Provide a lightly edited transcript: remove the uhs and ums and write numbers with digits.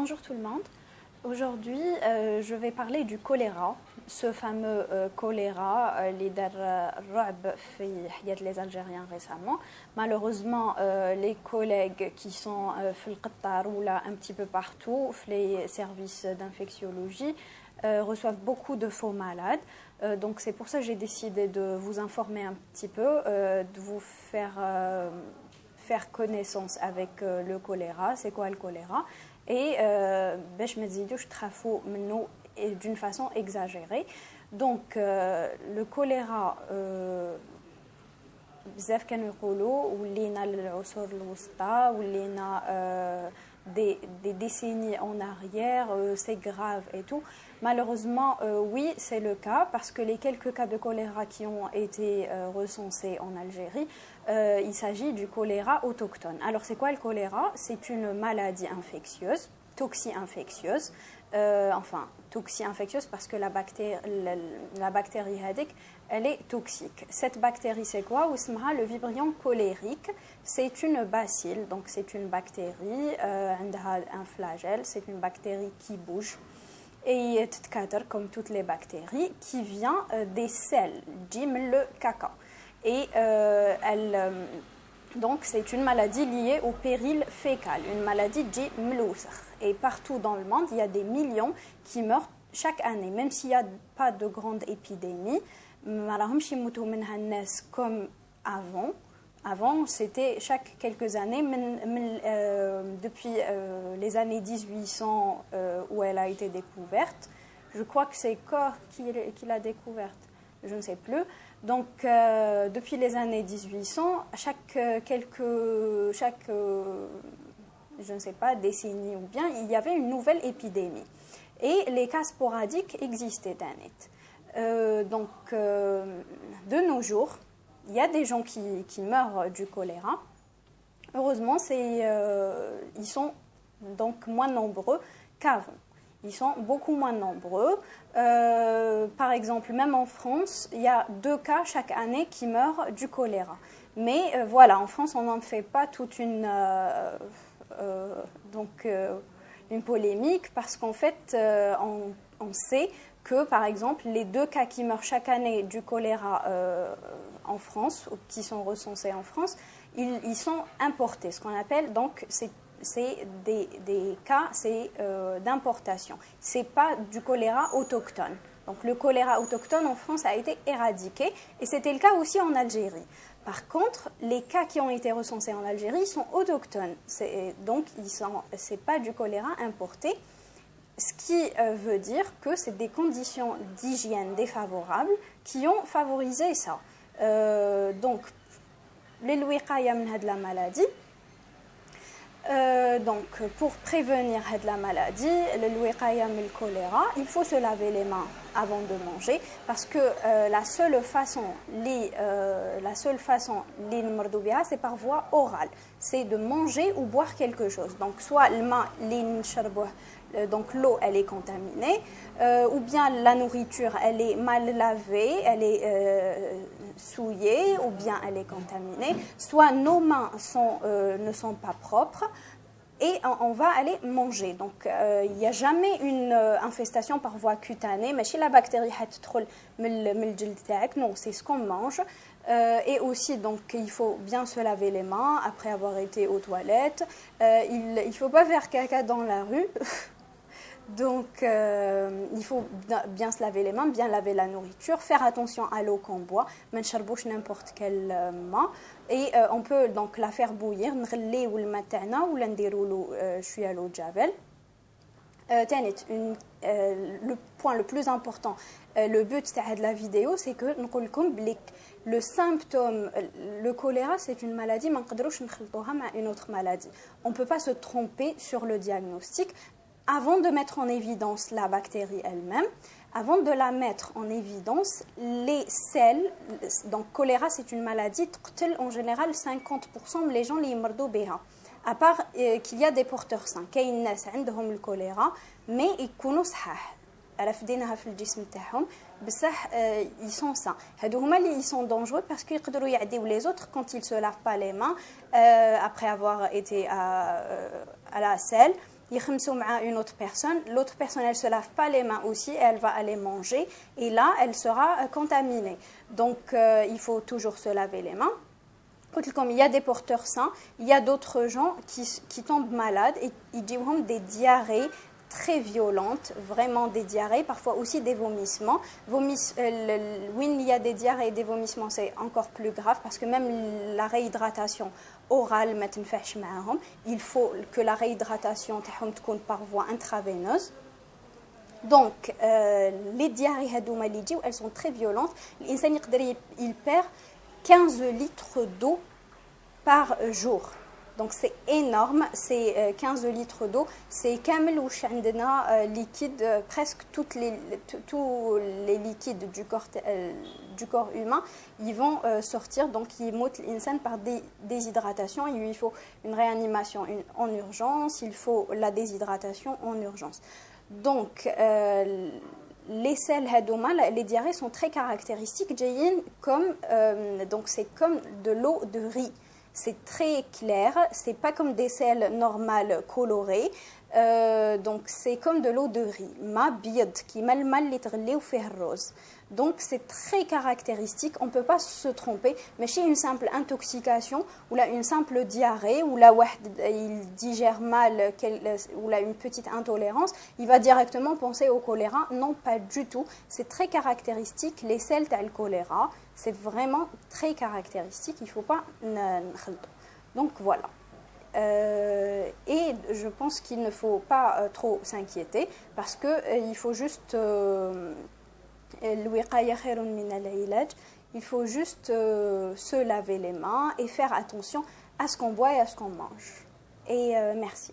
Bonjour tout le monde. Aujourd'hui, je vais parler du choléra, ce fameux choléra qui a fait les Algériens récemment. Malheureusement, les collègues qui sont في القطار ou là un petit peu partout, les services d'infectiologie, reçoivent beaucoup de faux malades. Donc c'est pour ça que j'ai décidé de vous informer un petit peu, de vous faire connaissance avec le choléra. C'est quoi le choléra? Et باش ما تزيدوش تخافوا منه d'une façon exagérée. Donc le choléra بزاف كانوا يقولوا ولينا العصور الوسطى ولينا des décennies en arrière, c'est grave et tout. Malheureusement, oui, c'est le cas parce que les quelques cas de choléra qui ont été recensés en Algérie, il s'agit du choléra autochtone. Alors, c'est quoi le choléra? C'est une maladie infectieuse, toxi-infectieuse. Enfin, toxi-infectieuse parce que la bactérie HADEC, elle est toxique. Cette bactérie, c'est quoi? Le vibrion cholérique, c'est une bacille, donc c'est une bactérie, un flagelle, c'est une bactérie qui bouge. Et comme toutes les bactéries, qui vient des selles, le caca. Et donc c'est une maladie liée au péril fécal, une maladie dit mlousr. Et partout dans le monde, il y a des millions qui meurent chaque année, même s'il n'y a pas de grande épidémie. Comme avant. Avant, c'était chaque quelques années, depuis les années 1800 où elle a été découverte. Je crois que c'est Koch qui l'a découverte, je ne sais plus. Donc, depuis les années 1800, chaque je ne sais pas, décennie ou bien, il y avait une nouvelle épidémie. Et les cas sporadiques existaient, donc, de nos jours, il y a des gens qui meurent du choléra. Heureusement, ils sont donc moins nombreux qu'avant. Ils sont beaucoup moins nombreux. Par exemple, même en France, il y a 2 cas chaque année qui meurent du choléra. Mais voilà, en France, on n'en fait pas toute une polémique parce qu'en fait, on sait que, par exemple, les 2 cas qui meurent chaque année du choléra en France, ou qui sont recensés en France, ils sont importés. Ce qu'on appelle, donc, c'est des cas d'importation. Ce n'est pas du choléra autochtone. Donc, le choléra autochtone en France a été éradiqué, et c'était le cas aussi en Algérie. Par contre, les cas qui ont été recensés en Algérie sont autochtones. Donc, ce n'est pas du choléra importé. Ce qui veut dire que c'est des conditions d'hygiène défavorables qui ont favorisé ça. Donc, les wiqaya de la maladie. Donc, pour prévenir la maladie, le wiqaya le choléra, il faut se laver les mains avant de manger parce que la seule façon c'est par voie orale, c'est de manger ou boire quelque chose. Donc, soit le main, donc l'eau elle est contaminée, ou bien la nourriture elle est mal lavée, elle est souillée, ou bien elle est contaminée, soit nos mains ne sont pas propres et on va aller manger. Donc il n'y a jamais une infestation par voie cutanée, mais si la bactérie non, c'est ce qu'on mange. Et aussi, donc, il faut bien se laver les mains après avoir été aux toilettes. Il ne faut pas faire caca dans la rue. Donc, il faut bien se laver les mains, bien laver la nourriture, faire attention à l'eau qu'on boit, mais ne n'importe quelle main. Et on peut donc la faire bouillir, ou le matin, ou à l'eau de javel. Le point le plus important, le but de la vidéo, c'est que le symptôme, le choléra, c'est une maladie, une autre maladie. On ne peut pas se tromper sur le diagnostic. Avant de mettre en évidence la bactérie elle-même, avant de la mettre en évidence, les selles, donc choléra c'est une maladie, en général 50% les gens les mordent béha. À part qu'il y a des porteurs sains, كاين ناس عندهم الكوليرا mais يكونوا صحاح رافدينها في الجسم تاعهم بصح ils sont sains. هادو هما اللي sont dangereux parce qu'ils يقدروا يعديو les autres quand ils se lavent pas les mains après avoir été à la selle. يخمسوا مع une autre personne, l'autre personne elle se lave pas les mains aussi, elle va aller manger et là elle sera contaminée. Donc il faut toujours se laver les mains. Comme il y a des porteurs sains, il y a d'autres gens qui tombent malades et ils ont des diarrhées très violentes, vraiment des diarrhées, parfois aussi des vomissements. Oui, il y a des diarrhées et des vomissements, c'est encore plus grave parce que même la réhydratation orale, il faut que la réhydratation soit par voie intraveineuse. Donc, les diarrhées, elles sont très violentes. Il perd 15 litres d'eau par jour. Donc c'est énorme, c'est 15 litres d'eau, c'est kamel ou chandena liquide, presque tous les liquides du corps humain, ils vont sortir, donc ils moutent l'insan par déshydratation. Il lui faut une réanimation en urgence, il faut la déshydratation en urgence. Donc les selles les diarrhées sont très caractéristiques, donc c'est comme de l'eau de riz. C'est très clair, c'est pas comme des selles normales colorées, donc c'est comme de l'eau de riz. Ma biad qui mal li ou fait rose. Donc c'est très caractéristique, on ne peut pas se tromper, mais chez une simple intoxication ou là une simple diarrhée ou là il digère mal ou là une petite intolérance, il va directement penser au choléra. Non, pas du tout. C'est très caractéristique, les selles t'as le choléra, c'est vraiment très caractéristique, il ne faut pas donc voilà. Et je pense qu'il ne faut pas trop s'inquiéter parce qu'il faut juste il faut juste se laver les mains et faire attention à ce qu'on boit et à ce qu'on mange. Et merci.